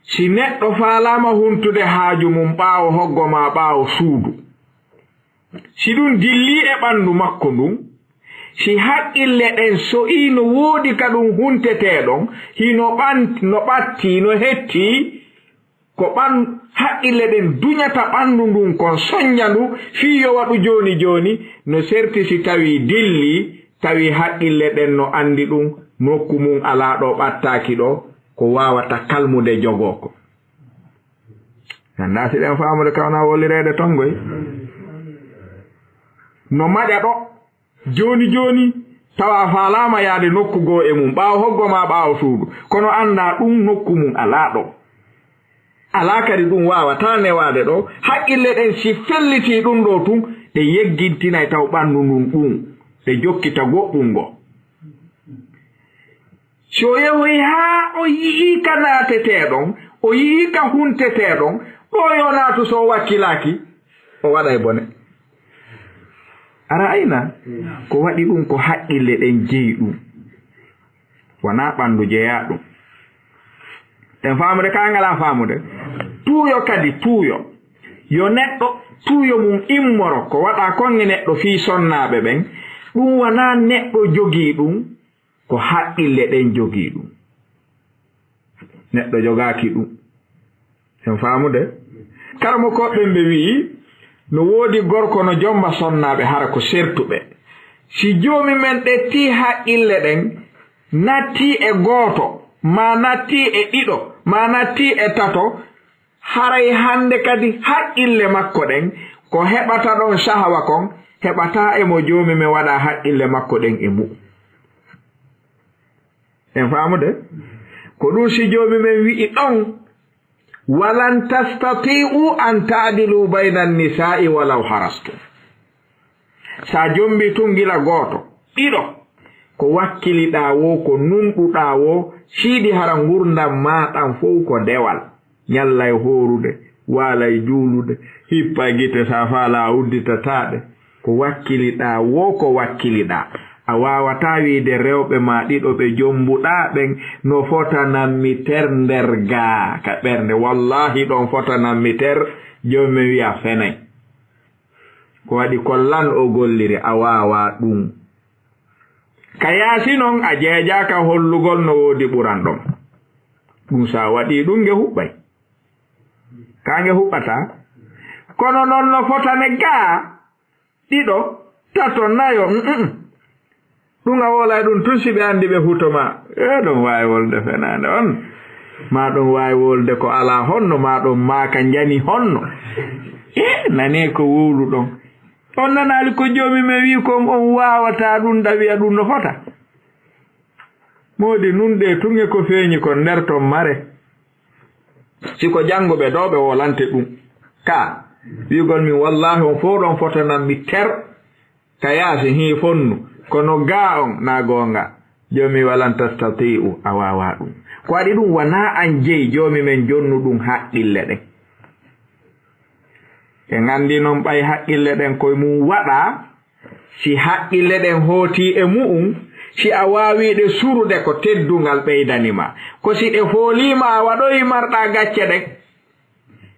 si neɗɗo faalama huntude haaju mum ɓaawo hoggo ma ɓaawo suudu si ɗum dilli e ɓanndu makko ndun si haqqille ɗen so'i no woodi ka ɗum hunteteɗon hino no ɓatti no hetti ko haqqille ɗen duñata ɓanndu ndun kon soñña ndu fii yo waɗu joni joni no serti si tawi dilli tawi haqqille ɗen no andi ɗum nokku mum ala ɗo ɓattaki ɗo ko wawata kalmude jogoko ganda si ɗen famude kawna wolirede tongoy no maƴa ɗo joni joni tawa faalama yaade nokku goo e mum ɓaawo hoggo ma ɓaawo suudu kono anda ɗum nokku mum ala ɗo ala kadi ɗum wawata newade ɗo haqqille ɗen si felliti ɗum ɗo tun ɗe yeggintinay taw ɓanndu ndun ɗum ɗe jokkita goɗɗum ngo so yehoyi haa o yii ka naateteeɗon o yii ka hunteteeɗon ɗo yo naatu so wakkilaki o waɗa e bone ara ayna ko waɗi ɗum ko haqqille ɗen jeyi ɗum wona ɓanndu jeya ɗum en faamude ka ngala faamude tuuyo kadi tuuyo yo neɗɗo tuuyo mum immoro ko waɗa konge neɗɗo fii sonnaaɓe ɓen ɗum wona neɗɗo jogii ɗum ko haqqille ɗen jogii ɗum neɗɗo jogaaki ɗum en faamude karamo koɓɓen ɓe wi'i no woodi gorko no jomba sonnaaɓe hara ko sertuɓe si joomi men ɗetti haqqille ɗen natti e gooto ma natti e ɗiɗo ma natti e tato haray hande kadi haqqille makko ɗen ko heɓata ɗon shahwa kon heɓata e mo joomi men waɗa haqqille makko ɗen e mu en faamude ko ɗum si joomi men wi'i ɗon walan tastati'u an ta'dilu bayna an-nisa'i walaw harastum sa jombi tun gila gooto ɗiɗo ko wakkiliɗa wo ko nunɗuɗa wo siidi hara ngurdam maɗan fof ko dewal ñallay horude walay juulude hippa gite sa faala udditataɗe ko wakkiliɗa wo ko wakkiliɗa a wawata wiide rewɓe ma ɗiɗo ɓe jombuɗa ɓen no fotanammi ter nder gaa ka ɓernde wallahi ɗon fotanammi ter jomi wiya fenay ko waɗi kollan o golliri a wawa ɗum ka yaasi noon a jeejaka hollugol no woodi ɓuran ɗon ɗum sa waɗi ɗum nge huɓɓay ka nge huɓɓata kono noon no fotane gaa ɗiɗo tato nayo ɗum a wolay ɗum tun siɓe anndi ɓe hutoma ɗum waawi wolde fenaande on ma ɗum waawi wolde ko alaa honno ma ɗum maaka njani honno nani ko wuulu ɗon on nanaali ko joomi me wii kon on waawata ɗum da wiya ɗum no fota moodi nun ɗe tunge ko feeñi kon nder ton mare siko janngoɓe ɗo ɓe wolante ɗum ka wiigol min wallahi on fof ɗon fotanan mi ter ka yaasi hii fonnu kono gaa on naa goonga joomi walan tastati'u a waawa ɗum ko waɗi ɗum wonaa an jeyi joomi men jonnu ɗum haqqille ɗen ngandi non ɓay haqqille ɗen koye mum waɗa si haqqille ɗen hooti e mu'um si a waawiɗe surude ko teddungal ɓeydanima ko si ɗe foolima a waɗoyi marɗa gacce ɗen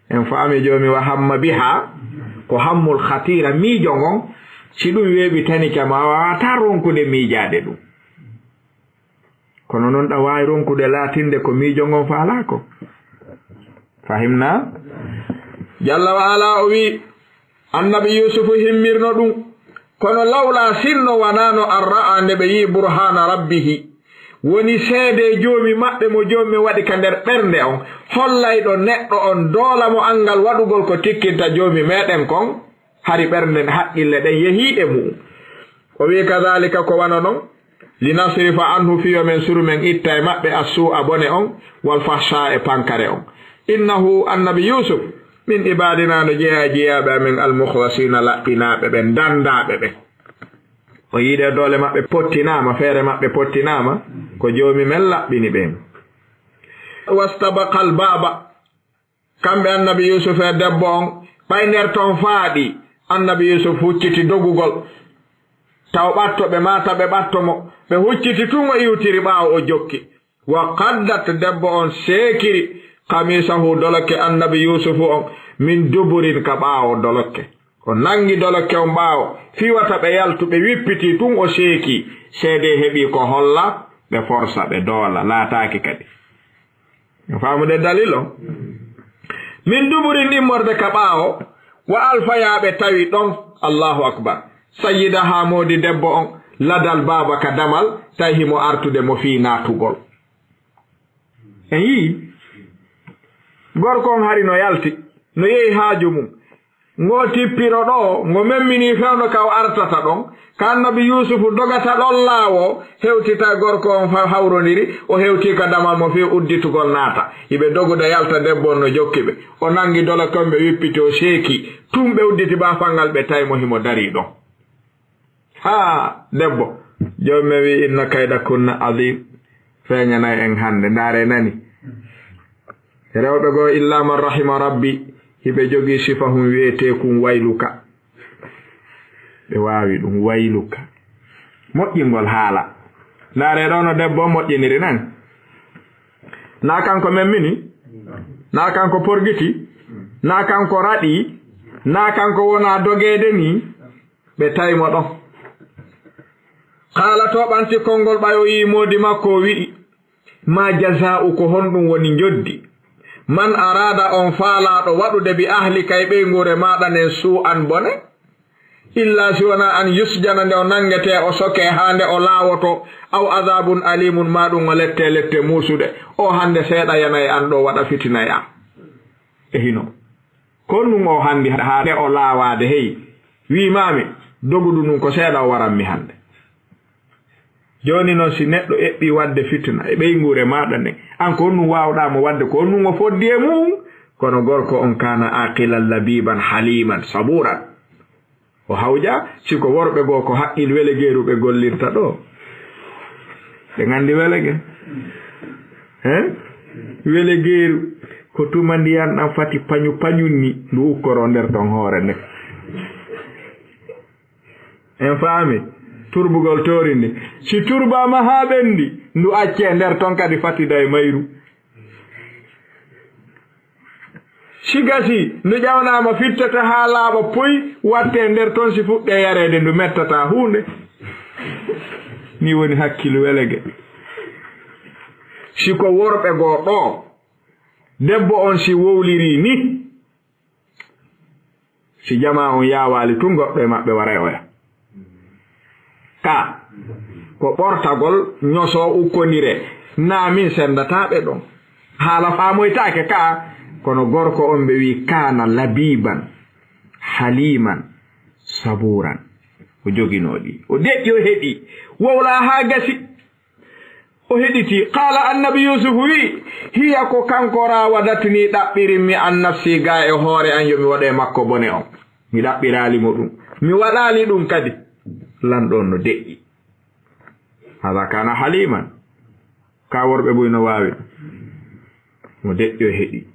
en faami joomi wa hamma biha ko hammul khatira miijo ngon si ɗum weeɓi tanike ma wawata ronkude miijaade ɗum kono noon ɗa waawi ronkude laatinde ko miijo ngon faalako fahimna jalla wa ala o wi annabi yusufu himmirno ɗum kono lawla sinno wanano an ra'a nde ɓe yi burhana rabbihi woni seede joomi maɓɓe mo joomi waɗi ka nder ɓernde on hollayɗo neɗɗo on doola mo angal waɗugol ko tikkinta joomi meɗen kon hari ɓernde haqqille ɗen yehii e mum o wi kadalika ko wana noon linasrifa anhu fiyo men suru men itta e maɓɓe assu'a bone on wal fahsha e pankare on innahu annabi yusuf min ibadina no jeeyaɓe amen almukhlasina laɓɓinaɓe ɓen dandaɓe ɓen o yiide doole maɓɓe pottinama feere maɓɓe pottinama ko joomi men laɓɓini ɓen wastabaqal baba kamɓe annabi yusuf e debbo on ɓay nder ton faaɗi annabi yusuf hucciti dogugol taw ɓattoɓe mata ɓe ɓattomo ɓe hucciti tun o iwtiri ɓaawo o jokki wa qaddat debbo on seekiri kamisahu dolokke annabi yusufu on min duburin ka ɓaawo dolokke o nangi dolokke on ɓaawo fiwata ɓe yaltu ɓe wippiti tun o seeki seede heɓi ko holla ɓe forsa ɓe doola laataaki kadi faamude dalil o min duburin immorde ka ɓaawo wa alfayaɓe tawi ɗon allahu akbar sayyida ha moodi debbo on ladal baaba ka damal tawi himo artude mo fii naatugol en yii gorko on hari no yalti no yehi haaju mum ngo tippiro ɗo ngo memmini fewno ka o artata ɗon ka annabi yusufu dogata ɗon laawo hewtita gorko on hawroniri o hewti ka damal mo fii udditugol naata hiɓe doguda yalta debbo on no jokki ɓe o nangi dole komɓe wippiti o seeki tum ɓe udditi baafangal ɓe tawi mo himo dari ɗon ha debbo joomi wi inna kayda kunna adim feeñanayi en hannde ndaare nani rewɓe goo illa man rahima rabbi hiɓe jogii sifa hum wiyeteekum wayluka ɓe waawi ɗum wayluka moƴƴingol haala ndaare ɗo no debbo moƴƴiniri nan naa kanko memmini naa kanko porgiti naa kanko raɗii naa kanko wonaa dogeede ni ɓe tawimo ɗon haala to ɓanti konngol ɓayo yi moodi makko o wi'i ma jaza'u ko honɗum woni njoddi man arada on faalaɗo waɗude bi ahlika e ɓeygure maɗa nden su'an bone illa si wona an yusjana nde o nangete o soke ha nde o laawoto aw adabun alimun maɗum o lette muusude o hande seeɗa yanayi an ɗo waɗa fitinayi an e hino kon ɗum o handi ha nde o laawade hey wimami dogudu ɗum ko seeɗa o waranmi hande joni noon si neɗɗo eɓɓi wadde fitina e ɓeygure maɗa nden an ko ɗum wawɗamo wadde ko ɗum o foddi e mum kono gorko on kana aqilan labiban haliman saburan o hawja siko worɓe goo ko haqqil welegeeru ɓe gollirta ɗo ɓe gandi welege welegeeru ko tuma ndiyan ɗan fati pañunni ndu ukkoro nder ton hoore nde en faami turbugol tori ndi si turbama ha ɓendi ndu acce nder ton kadi fatida e mayru si gasi ndu ƴawnama fittata ha laaɓa poy watte nder ton si fuɗɗe yarede ndu mettata hunde ni woni hakkilu welege si ko worɓe goo ɗo debbo on si wowliri ni si jama on yawali tun goɗɗo e maɓɓe wara oya ka ko ɓortagol ñoso ukkonire naamin sendataɓe ɗon haala faamoytaake ka kono gorko on ɓe wi kana labiban haliman saburan o joginoɗi o deƴƴi o heɗi wowla ha gasi o heɗiti qala annabi yusuf wi hiya ko kanko rawadatni ɗaɓɓirinmi an nafsi ga e hoore an yomi waɗe makko bone on mi ɗaɓɓiralimo ɗum mi waɗali ɗum kadi lanɗon no deƴƴi hada kana haliman ka worɓe boy no wawi mo deƴƴo heɗi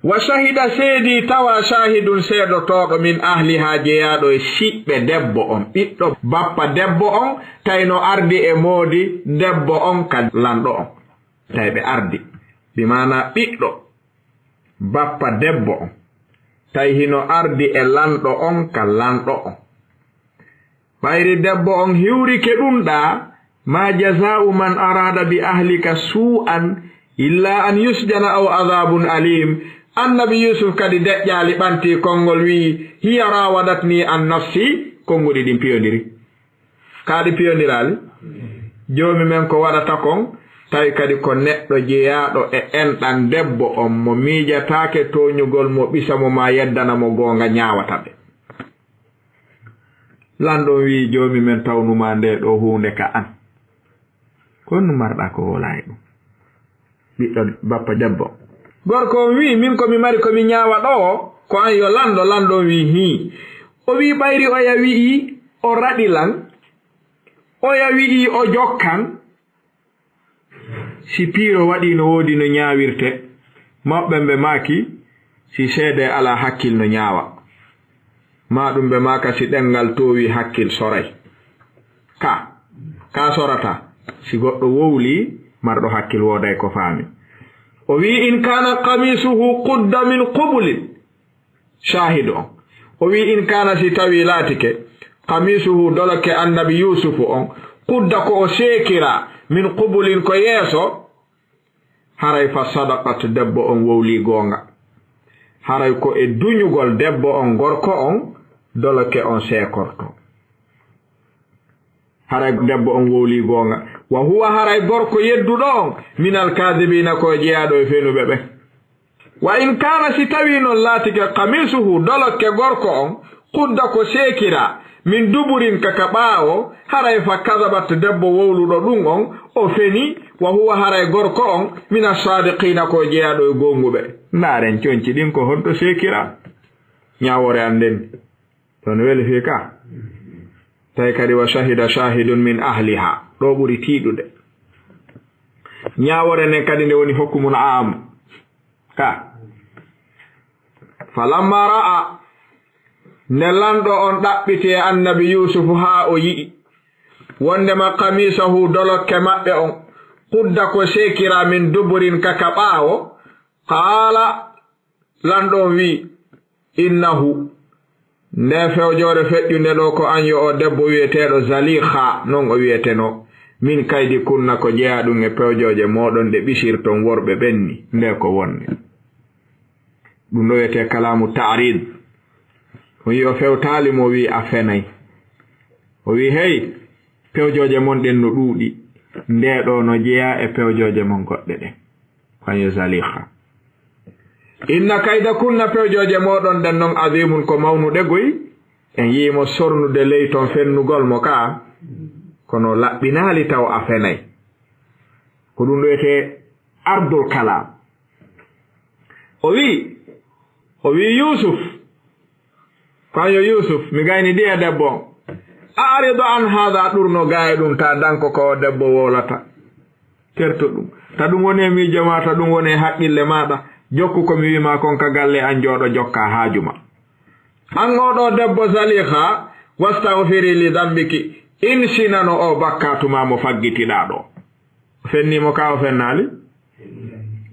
wa shahida seedi tawa shahidun seedotoɗo min ahliha jeyaɗo e siɓɓe debbo on ɓiɗɗo bappa debbo on tayno ardi e moodi debbo on ka lanɗo on tay ɓe ardi bi mana ɓiɗɗo bappa debbo on tay hino ardi e lanɗo on ka lanɗo on ɓayri debbo on hiwrike ɗum ɗa ma jaza'u man arada bi ahlika su'an illa an yusjana aw adhabun alim annabi yusuf kadi deƴƴaali ɓanti konngol wi hiya rawadatni an nafsi konngudi ɗin piyodiri kaaɗi piyodiraali joomi men ko waɗata kon tawi kadi ko neɗɗo jeyaaɗo e enɗan debbo on mo miijataake toñugol mo ɓisa mo ma yeddana mo goonga ñaawata ɓe lanɗon wi joomi men tawnuma nde ɗo huunde ka an kon nu marɗa ko wolaayi ɗum ɓiɗɗo bappa debbo gorko on wi min komi mari komi ñaawa ɗo ko an yo lanɗon wi hi o wi ɓayri oya wi'i o raɗilan oya wi'i o jokkan si piiro waɗi no woodi no ñaawirte maɓɓe ɓe maaki si seede ala hakkil no ñaawa ma ɗum ɓe maaka si ɗengal towi hakkil soray ka sorata si goɗɗo wowli marɗo hakkil wooday ko faami o wi in kana qamisuhu qudda min qubulin shahidu on o wi in kana si tawi laatike qamisuhu doloke annabi yusufu on qudda ko o seekira min qubulin ko yeeso haray fa sadaqat debbo on wowli goonga haray ko e duñugol debbo on gorko on doloke on seekorto haray debbo on wowli goonga wa huwa haray gorko yedduɗo on minal kadibina ko jeyaɗo e fenuɓe ɓe wa in kana si tawi noon laatike qamisuhu doloke gorko on qudda ko seekira min duburin kaka ɓaawo haray fa kadabat debbo wowluɗo ɗum on o feni wa huwa haray gorko on mina sadiqina ko jeyaɗo e gonguɓe ndaaren coñci ɗin ko honto seekira ñawore anden toon weli fi ka tawi kadi wa shahida shahidun min ahliha ɗo ɓuri tiiɗude ñawore nden kadi nde woni hokkumul am ka falamma ra'a nde lanɗo on ɗaɓɓiti e annabi yusufu haa o yi'i wondema kamisahu dolokke maɓɓe on qudda ko seekira min duburin kaka ɓaawo qaala lanɗo on wi innahu nde fewjore feƴƴunde ɗo ko an yo o debbo wiyeteɗo zaliha non o wiyeteno min kaydi kunna ko jeya ɗum e pewjoje moɗon ɗe ɓisirton worɓe ɓenni nde ko wonne ɗum ɗo wiyete kalamu ta'rid o wi o fewtali mo wi a fenay o wi hey pewjoje mon ɗen no ɗuuɗi nde ɗo no jeya e pewjoje mon goɗɗe ɗen kanyo zaliha inna kayda kunna pewjoje moɗon ɗen non azimun ko mawnuɗe goy en yimo sornude ley ton fennugol mo ka kono laɓɓinali taw a fenay ko ɗum ɗoyete ardul kalam o wi yusuf kanyo yusuf mi gayni ɗiya debbo aarido an haada ɗurno gaye ɗum ta danko ko debbo wolata terto ɗum ta ɗum woni miijo ma ta ɗum woni haqqille maɗa jokku ko mi wima kon ka galle an jooɗo jokka haajuma an oɗo debbo zaliha wastagfiri li dambiki in sinano o bakkatuma mo faggitiɗa ɗo fennimo ka o fennali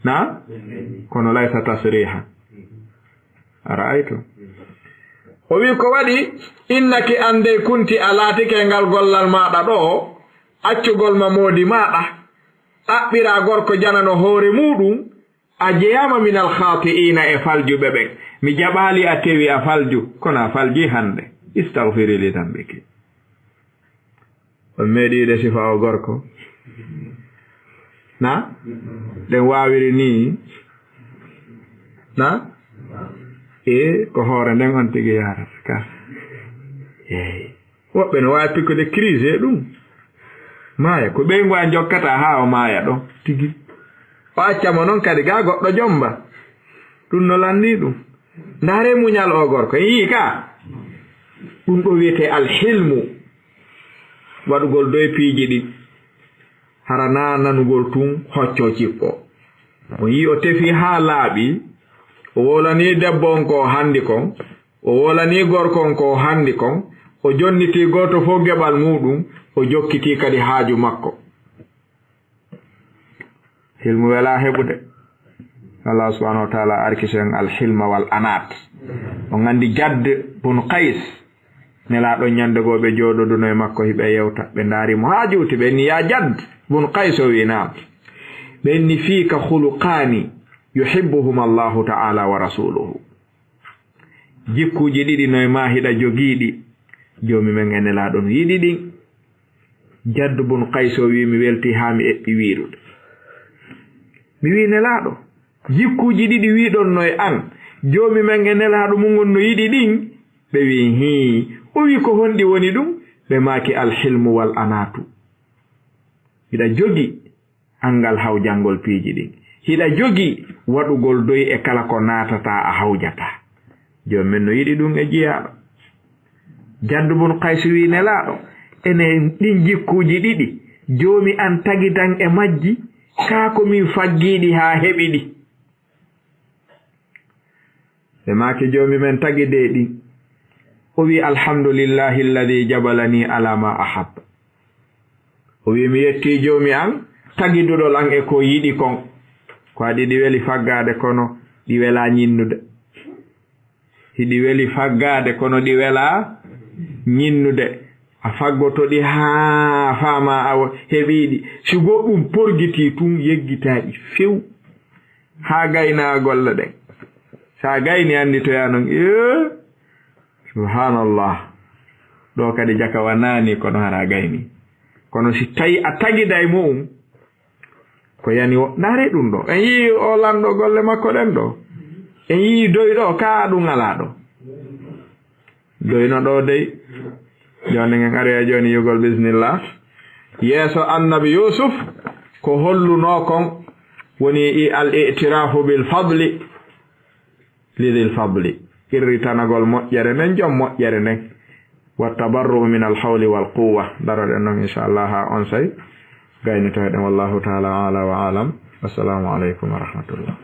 na kono laysa tasriha ara'aytu o wi ko waɗi innaki ande kunti a laatike ngal gollal maɗa ɗo accugol ma moodi maɗa ɗaɓɓira gorko janano hoore muɗum a jeyama min al khati'ina e faljuɓe ɓen mi jaɓali a tewi a falju kono a falji hande istagfiri li dambiki on meeɗiide sifa o gorko na ɗen wawiri ni na ko hoore nden on tigi yarata ka woɓɓe no wawi pikkude crise e ɗum maaya ko ɓeygu a jokkata ha o maaya ɗon tigi o accamo noon kadi ga goɗɗo jomba ɗum no landi ɗum ndaare muñal o gorko yii ka ɗum ɗo wiyete alhilmu waɗugol doye piiji ɗi hara na nanugol tun hocco cikko o yii o tefi ha laaɓi o wolani debbo on ko handi kon o wolani gorkon ko handi kon o jonniti goto fof geɓal muɗum o jokkiti kadi haaju makko hilmu wela heɓude Allah subhanahu wa ta'ala arkisen alhilma wal anat o gandi Jadd bun Qays nelaɗo ñande go ɓe joɗoduno e makko hiɓe yewta ɓe daarimo ha juuti ɓe ni ya Jadd bun Qays o wi naam ɓe ni fiika khuluqani yuhibbuhum Allahu ta'ala wa rasuluhu jikkuji ɗiɗi noye ma hiɗa jogiiɗi joomi men e nelaɗo no yiɗi ɗin Jadd bun Qays o wi mi welti ha mi eɓɓi wiirude mi wi nelaɗo jikkuji ɗiɗi wiɗon noye an joomi men e nelaɗo mum no yiɗi ɗin ɓe wi hi o wi ko honɗi woni ɗum ɓe maaki alhilmu wal anatu hiɗa jogi angal hawjangol piiji ɗin hiɗa jogi waɗugol doy e kala ko naatata a hawjata joomi men no yiɗi ɗum e jiyaɗo Jadd bun Qays wi nelaɗo ene ɗin jikkuji ɗiɗi joomi an tagitan e majji kaa ko min faggiɗi ha heɓi ɗi ɓe maaki joomi men tagide ɗin o wi alhamdulillahi alladi jabalani ala ma ahabba o wi mi yetti joomi an tagiduɗol an e ko yiɗi kon ko aɗi ɗi weli faggade kono ɗi wela ñinnude hiɗi weli faggade kono ɗi wela ñinnude a faggotoɗi ha faama a heɓiɗi si goɗɗum porgiti tun yeggitaɗi few ha gayna golle ɗen sa gayni andi to yanon subhanallah ɗo kadi jaka wanani kono hara gayni kono si tawi a tagida e mu'um ko yani naare ɗum ɗo en yii o lanɗo golle makko ɗen ɗo en yii doy ɗo ka ɗum ala ɗo doyno ɗo dey joni en ari e joni yugol bismillah yeeso annabi Yusuf ko holluno kon woni al i'tirafu bil fadli lidil fadli irritanagol moƴƴere nden joom moƴƴere nden wa tabarru min al hawli wal quwwa daroɗen noon inchallah ha on say gaynitoyɗen wallahu taala ala wa alam assalamu aleykum wa rahmatullah